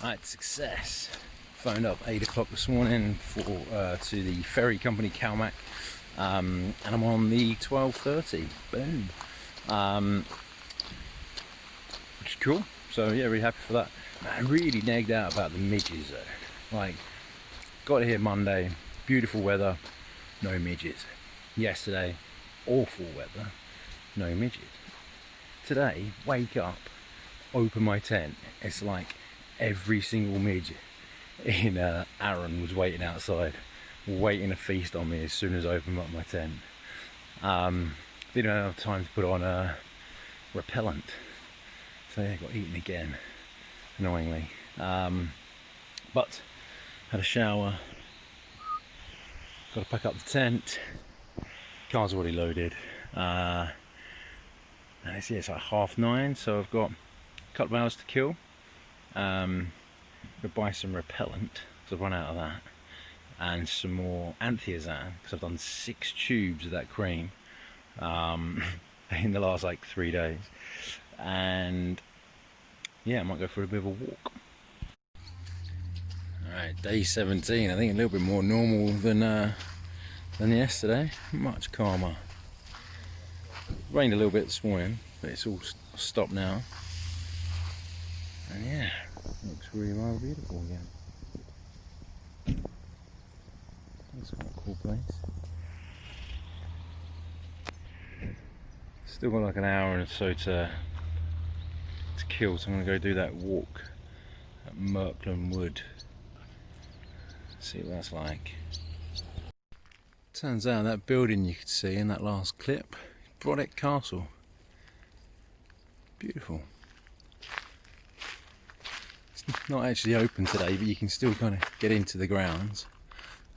Right, success. Phoned up 8 o'clock this morning for to the ferry company Calmac, and I'm on the 12:30. Boom. Which is cool. So yeah, really happy for that. I really nagged out about the midges though. Like, got here Monday, beautiful weather, no midges. Yesterday, awful weather, no midges. Today, wake up, open my tent, it's like every single midge in Aaron was waiting outside, waiting to feast on me as soon as I opened up my tent. Didn't have time to put on repellent, so yeah, got eaten again, annoyingly. But had a shower, got to pack up the tent, car's already loaded, and it's like 9:30, so I've got a couple of hours to kill. Go buy some repellent, because I've run out of that, and some more anthiazan, because I've done 6 tubes of that cream in the last like 3 days. And yeah, I might go for a bit of a walk. Alright, day 17. I think a little bit more normal than yesterday. Much calmer. Rained a little bit this morning, but it's all stopped now. And yeah, looks really rather beautiful again. That's quite a cool place. Still got like an hour or so to kill, so I'm going to go do that walk at Merkland Wood. See what that's like. Turns out that building you could see in that last clip, Brodick Castle. Beautiful. It's not actually open today, but you can still kind of get into the grounds.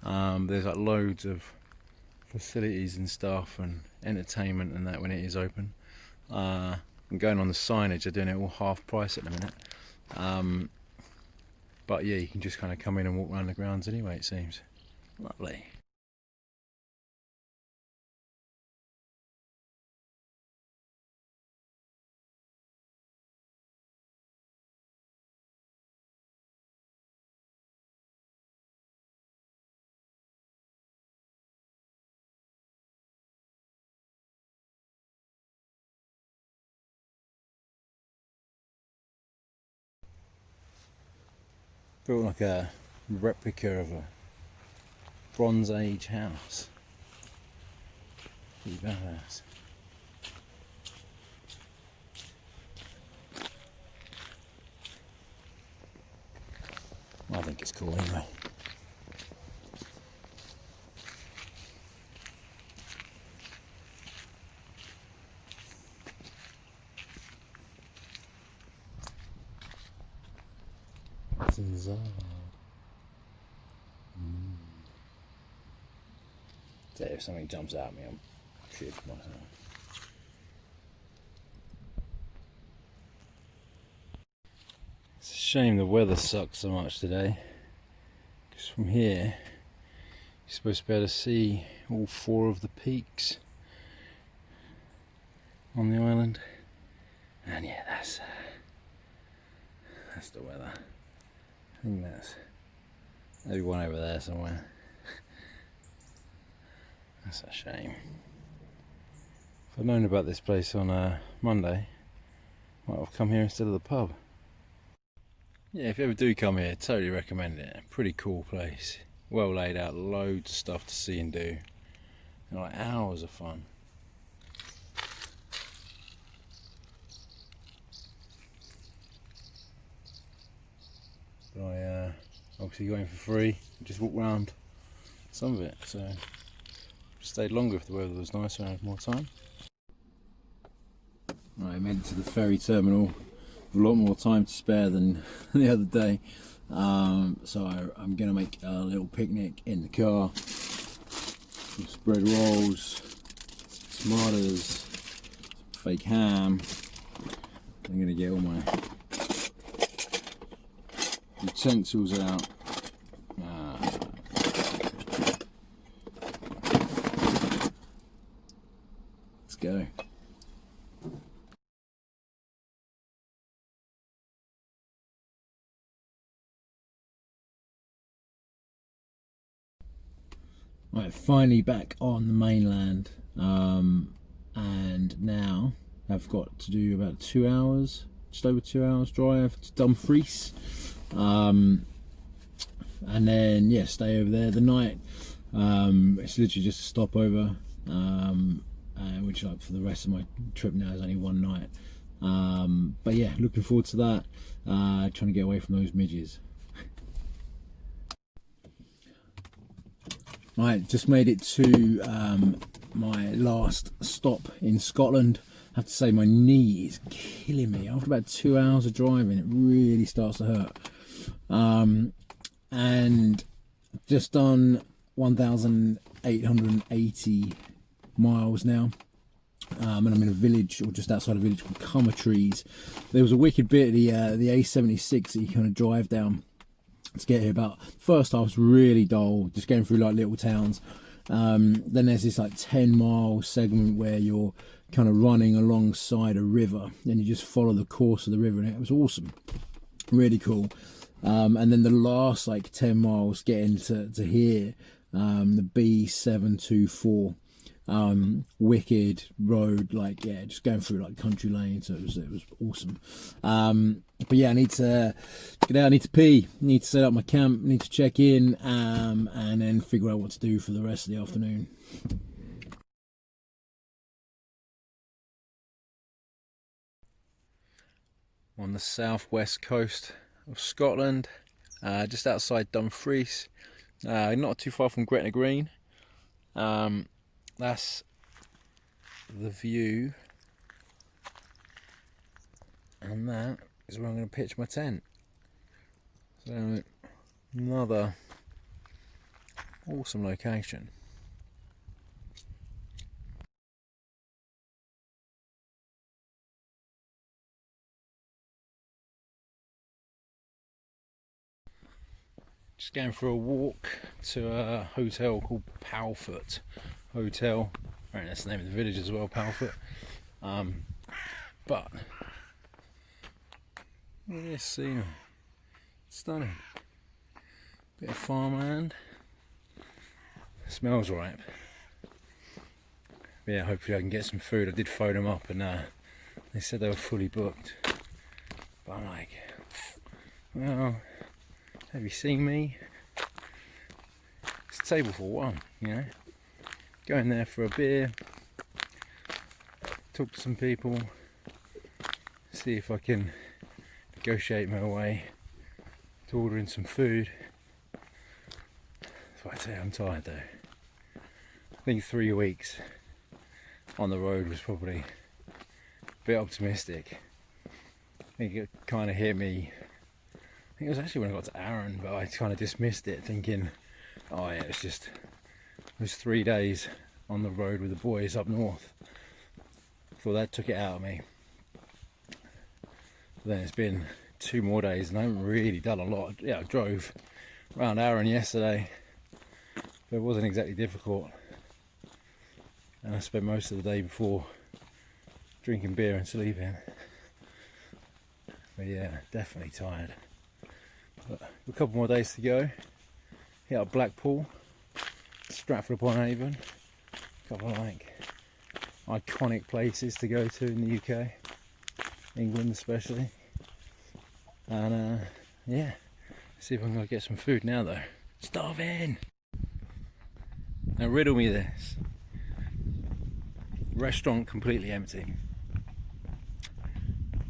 There's like loads of facilities and stuff and entertainment and that when it is open. I'm going on the signage, they're doing it all half price at the minute. But yeah, you can just kind of come in and walk around the grounds anyway, it seems. Lovely. Built like a replica of a Bronze Age house. Pretty badass. I think it's cool anyway. What's inside? So if something jumps out at me, I'm shit myself. It's a shame the weather sucks so much today, because from here you're supposed to be able to see all 4 of the peaks on the island, and yeah, that's the weather. I think that's maybe one over there somewhere. That's a shame. If I'd known about this place on Monday, I might have come here instead of the pub. Yeah, if you ever do come here, totally recommend it. Pretty cool place. Well laid out, loads of stuff to see and do. And like hours of fun. But I obviously got in for free, just walked around some of it, so stayed longer if the weather was nicer and I had more time. Right, I made it to the ferry terminal with a lot more time to spare than the other day, so I'm going to make a little picnic in the car. Some spread rolls, some tomatoes, some fake ham. I'm going to get all my utensils out. Let's go. Right, finally back on the mainland, and now I've got to do about 2 hours, just over 2 hours drive to Dumfries, and then yeah, stay over there the night. It's literally just a stopover, which like for the rest of my trip now is only one night. But yeah, looking forward to that. Trying to get away from those midges. Right, just made it to my last stop in Scotland. I have to say my knee is killing me. After about 2 hours of driving, it really starts to hurt. And just done 1,880 miles now. And I'm in a village, or just outside a village called Cummertrees. There was a wicked bit of the A76 that you kind of drive down to get here. About first half was really dull, just going through like little towns. Then there's this like 10-mile segment where you're kind of running alongside a river, and you just follow the course of the river, and it was awesome, really cool. And then the last like 10 miles getting to here, the B724. Wicked road, like yeah, just going through like country lanes, so it was awesome. But yeah, I need to get out, I need to pee, need to set up my camp, need to check in, and then figure out what to do for the rest of the afternoon. On the southwest coast of Scotland, just outside Dumfries, not too far from Gretna Green. That's the view, and that is where I'm going to pitch my tent. So another awesome location. Just going for a walk to a hotel called Palfoot Hotel. Right, that's the name of the village as well, Palfoot. But look at this scenery, stunning. Bit of farmland. Smells right. But yeah, hopefully I can get some food. I did phone them up, and they said they were fully booked. But I'm like, well, have you seen me? It's a table for one, you know. Go in there for a beer, talk to some people, see if I can negotiate my way to ordering some food. That's why I say I'm tired though. I think 3 weeks on the road was probably a bit optimistic. I think it kind of hit me. I think it was actually when I got to Arran, but I kind of dismissed it, thinking, oh yeah, it was 3 days on the road with the boys up north. Thought that took it out of me. But then it's been 2 more days and I haven't really done a lot. Yeah, I drove around Arran yesterday, but it wasn't exactly difficult. And I spent most of the day before drinking beer and sleeping. But yeah, definitely tired. But a couple more days to go. Hit up Blackpool, Stratford upon Avon, a couple of like iconic places to go to in the UK, England especially, and yeah, see if I can go get some food now though. Starving! Now riddle me this. Restaurant completely empty,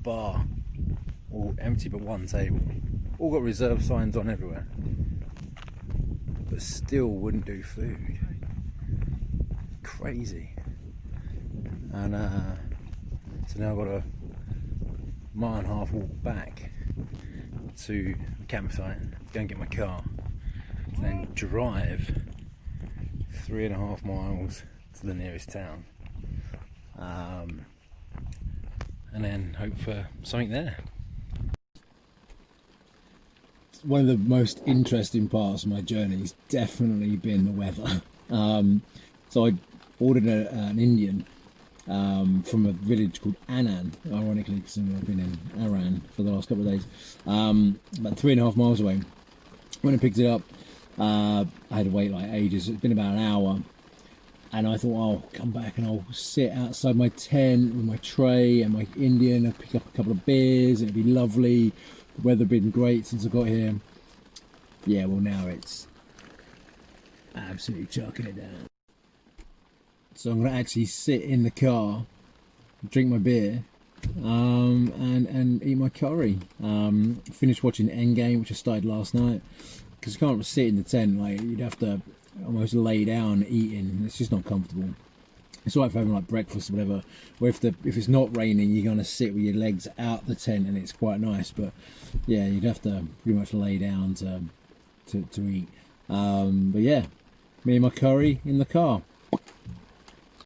bar all empty but one table, all got reserved signs on everywhere, but still wouldn't do food. Crazy. And so now I've got a 1.5 mile walk back to the campsite, go and get my car, then drive 3.5 miles to the nearest town, and then hope for something there. One of the most interesting parts of my journey has definitely been the weather. So I ordered an Indian from a village called Annan, ironically, because I've been in Arran for the last couple of days, about 3.5 miles away. Went and picked it up, I had to wait like ages. It's been about an hour, and I thought I'll come back and I'll sit outside my tent with my tray and my Indian. I'll pick up a couple of beers. It'd be lovely. The weather's been great since I got here. Yeah, well now it's absolutely chucking it down. So I'm gonna actually sit in the car, drink my beer, and eat my curry. Finished watching Endgame, which I started last night, because you can't sit in the tent. Like, you'd have to almost lay down eating. It's just not comfortable. It's like for having like breakfast or whatever, where if it's not raining, you're gonna sit with your legs out the tent and it's quite nice. But yeah, you'd have to pretty much lay down to eat. But yeah, me and my curry in the car.